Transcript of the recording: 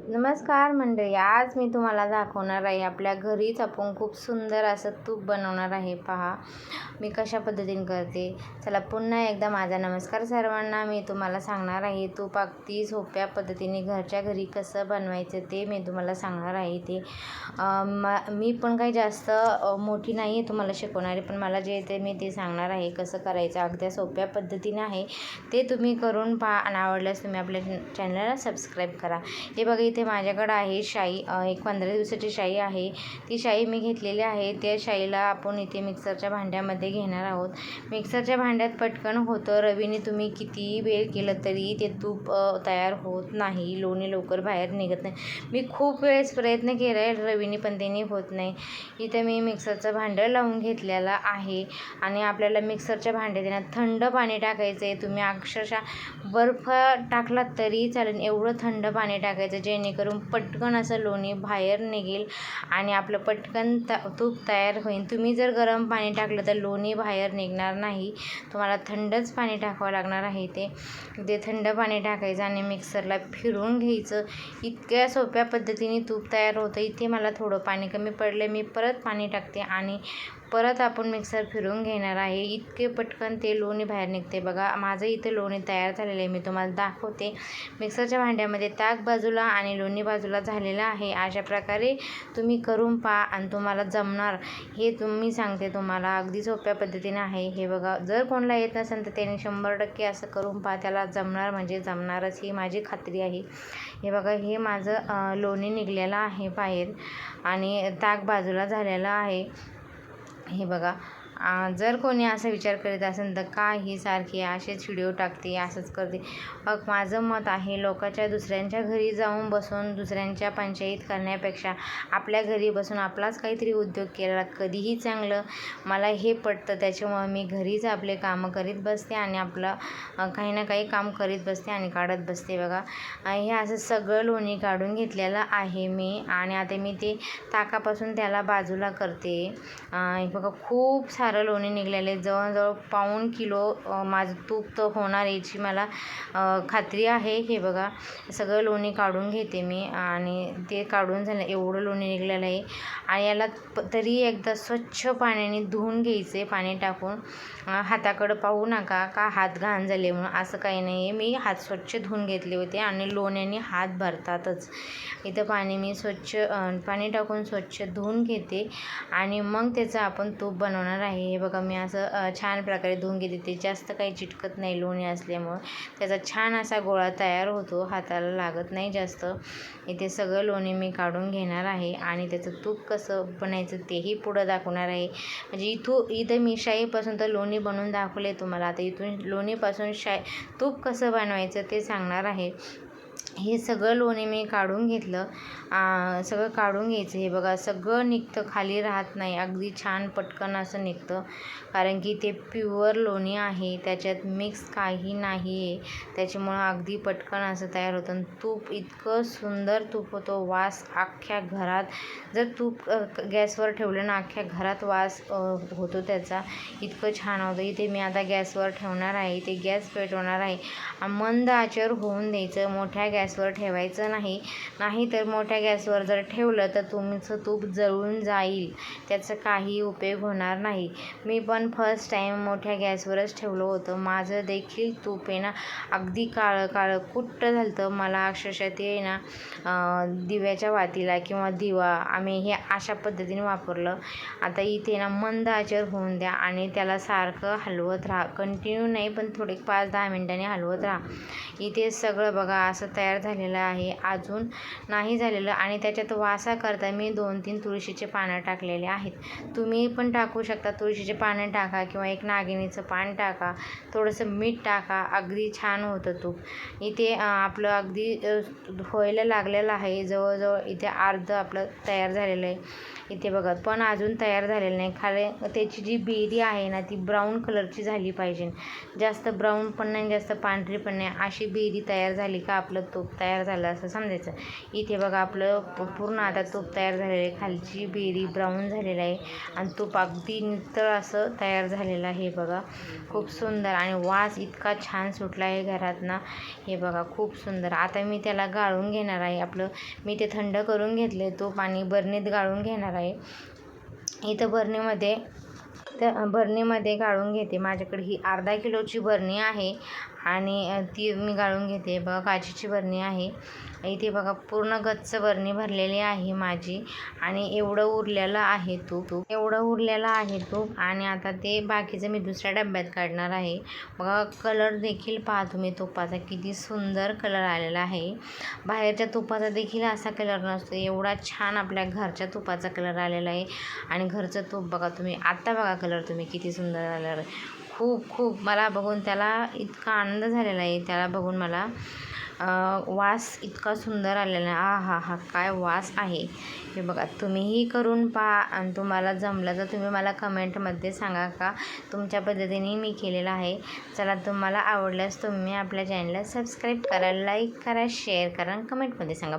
नमस्कार मंडळी, आज मी तुम्हाला दाखवणार आहे आपल्या घरीच आपण खूप सुंदर असं तूप बनवणार आहे. पहा मी कशा पद्धतीने करते. चला पुन्हा एकदा माझा नमस्कार सर्वांना. मी तुम्हाला सांगणार आहे तूप अगदी सोप्या पद्धतीने घरच्या घरी कसं बनवायचं ते मी तुम्हाला सांगणार आहे. ते मी पण काही जास्त मोठी नाही आहे तुम्हाला शिकवणारी, पण मला जे येते मी ते सांगणार आहे. कसं करायचं अगदी सोप्या पद्धतीने आहे ते तुम्ही करून पहा आणि आवडल्यास तुम्ही आपल्या चॅनलला सबस्क्राईब करा. हे बघा इथे माझ्याकडं आहे शाई, एक 15 दिवसाची शाई आहे. ती शाई मी घेतलेली आहे. त्या शाईला आपण इथे मिक्सरच्या भांड्यामध्ये घेणार आहोत. मिक्सरच्या भांड्यात पटकन होतं. रवीने तुम्ही कितीही वेळ केलं तरी ते तूप तयार होत नाही, लोणी लवकर बाहेर निघत नाही. मी खूप वेळेस प्रयत्न केला आहे रवीने, पण त्यांनी होत नाही. इथे मी मिक्सरचं भांडं लावून घेतलेलं आहे आणि आपल्याला मिक्सरच्या भांड्यात थंड पाणी टाकायचं आहे. तुम्ही अक्षरशः बर्फ टाकलात तरी चालेल, एवढं थंड पाणी टाकायचं जेणेकरून पटकन असं लोणी बाहेर निघेल आणि आपलं पटकन तूप तयार होईल. तुम्ही जर गरम पाणी टाकलं तर लोणी बाहेर निघणार नाही, तुम्हाला थंडच पाणी टाकावं लागणार आहे. ते थंड पाणी टाकायचं आणि मिक्सरला फिरवून घ्यायचं. इतक्या सोप्या पद्धतीने तूप तयार होतं. इथे मला थोडं पाणी कमी पडलं, मी परत पाणी टाकते आणि परत आपण मिक्सर फिरवून घेणार आहे. इतके पटकन ते लोणी बाहेर निघते. बघा माझं इथे लोणी तयार झालेलं आहे, मी तुम्हाला दाखवते. मिक्सरच्या भांड्यामध्ये ताक बाजूला आणि लोणी बाजूला झालेलं आहे. अशा प्रकारे तुम्ही करून पहा आणि तुम्हाला जमणार, हे तुम्ही सांगते तुम्हाला. अगदी सोप्या पद्धतीने आहे हे. बघा जर कोणाला येत नसेल तर त्याने 100% असं करून पहा, त्याला जमणार म्हणजे जमणारच, ही माझी खात्री आहे. हे बघा हे माझं लोणी निघलेलं आहे बाहेर आणि ताक बाजूला झालेलं आहे. हे बघा जर कोणी असा विचार करीत असेल तर का ही सारखी असेच व्हिडिओ टाकते, असंच करते. मग माझं मत आहे, लोकांच्या दुसऱ्यांच्या घरी जाऊन बसून दुसऱ्यांच्या पंचायत करण्यापेक्षा आपल्या घरी बसून आपलाच काहीतरी उद्योग केला कधीही चांगलं. मला हे पटतं, त्याच्यामुळं मी घरीच आपले कामं करीत बसते आणि आपलं काही ना काही काम करीत बसते आणि काढत बसते. बघा हे असं सगळं लोणी काढून घेतलेलं आहे मी आणि आता मी ते ताकापासून त्याला बाजूला करते. बघा खूप सारं लोणी निघलेले, जवळजवळ 1.25 किलो माझं तूप तर होणार याची मला खात्री आहे. हे बघा सगळं लोणी काढून घेते मी आणि ते काढून झालं, एवढं लोणी निघलेलं आहे. आणि याला तरी एकदा स्वच्छ पाण्याने धुवून घ्यायचे. पाणी टाकून हाताकडं पाहू नका का हात घाण झाले म्हणून, असं काही नाही आहे. मी हात स्वच्छ धुवून घेतले होते आणि लोण्याने हात भरतातच. इथं पाणी मी स्वच्छ पाणी टाकून स्वच्छ धुवून घेते आणि मग त्याचं आपण तूप बनवणार आहे. हे बघा मी असं छान प्रकारे धुवून घेते. ते जास्त काही चिटकत नाही लोणी असल्यामुळं, त्याचा छान असा गोळा तयार होतो, हाताला लागत नाही जास्त. इथे सगळं लोणी मी काढून घेणार आहे आणि त्याचं तूप कसं बनायचं तेही पुढं दाखवणार आहे. म्हणजे इथं मी शाईपासून तर लोणी बनवून दाखवले तुम्हाला, आता इथून लोणीपासून तूप कसं बनवायचं ते सांगणार आहे. हे सगळं लोणी मी काढून घेतलं, सगळं काढून घ्यायचं. हे बघा सगळं निघतं, खाली राहत नाही, अगदी छान पटकन असं निघतं, कारण की ते प्युअर लोणी आहे, त्याच्यात मिक्स काही नाही आहे, त्याच्यामुळं अगदी पटकन असं तयार होतं. तूप इतकं सुंदर तूप होतं, वास अख्ख्या घरात, जर तूप गॅसवर ठेवलं ना अख्ख्या घरात वास होतो त्याचा, इतकं छान होतं. इथे मी आता गॅसवर ठेवणार आहे, ते गॅस पेटवणार आहे, मंद आचेवर होऊन द्यायचं, मोठ्या गॅसवर ठेवायचं नाही तर मोठ्या गॅसवर जर ठेवलं तर तुमचं तूप जळून जाईल, त्याचा काही उपयोग होणार नाही. मी पण फर्स्ट टाईम मोठ्या गॅसवरच ठेवलं होतं, माझं देखील तूप आहे ना अगदी काळं कुट्ट झालं होतं. मला अक्षरशः ते ना दिव्याच्या वातीला किंवा दिवा आम्ही हे अशा पद्धतीने वापरलं. आता इथे ना मंद आचेवर होऊन द्या आणि त्याला सारखं हलवत राहा, कंटिन्यू नाही पण थोडे 5-10 मिनिटांनी हलवत राहा. इथे सगळं बघा असं तयार झालेलं आहे, अजून नाही झालेलं. आणि त्याच्यात वासाकरता मी 2-3 तुळशीचे पानं टाकलेले आहेत, तुम्ही पण टाकू शकता. तुळशीचे पानं टाका किंवा एक नागिनीचं पान टाका, थोडंसं मीठ टाका, अगदी छान होतं तूप. इथे आपलं अगदी व्हायला लागलेलं आहे, जवळजवळ इथे अर्ध आपलं तयार झालेलं आहे. इथे बघा पण अजून तयार झालेलं नाही. खाली त्याची जी बेरी आहे ना ती ब्राऊन कलरची झाली पाहिजे, जास्त ब्राऊन पण नाही जास्त पांढरी पण नाही, अशी बेरी तयार झाली का आपलं तूप तयार झालं असं समजायचं. इथे बघा आपलं पूर्ण आता तूप तयार झालेलं आहे. खालची बेरी ब्राऊन झालेलं आहे आणि तूप अगदी नितळ असं तयार झालेलं आहे. बघा खूप सुंदर आणि वास इतका छान सुटला आहे घरात ना. हे बघा खूप सुंदर. आता मी त्याला गाळून घेणार आहे. मी ते थंड करून घेतले तूप आणि बरणीत गाळून घेणार आहे. इथं बरणीमध्ये गाळून घेते. माझ्याकडे ही अर्धा किलोची बरणी आहे आणि ती मी गाळून घेते. बघा काचेची बरणी आहे. इथे बघा पूर्ण गच्च बरणी भरलेली आहे माझी आणि एवढं उरलेलं आहे तूप आणि आता ते बाकीचं मी दुसऱ्या डब्यात काढणार आहे. बघा कलर देखील पहा तुम्ही तुपाचा किती सुंदर कलर आलेला आहे. बाहेरच्या तुपाचा देखील असा कलर नसतो. एवढा छान आपल्या घरच्या तुपाचा कलर आलेला आहे आणि घरचं तूप बघा तुम्ही. आत्ता बघा कलर तुम्ही किती सुंदर आलेला आहे. खूप मला बघून त्याला इतका आनंद झालेला आहे. त्याला बघून मला वास इतका सुंदर आलेला आहे. हा काय वास आहे. हे बघा तुम्हीही करून पहा आणि तुम्हाला जमलं तर तुम्ही मला कमेंटमध्ये सांगा का तुमच्या पद्धतीने मी केलेलं आहे. चला तुम्हाला आवडल्यास तुम्ही आपल्या चॅनलला सबस्क्राईब करा, लाईक करा, शेअर करा आणि कमेंटमध्ये सांगा.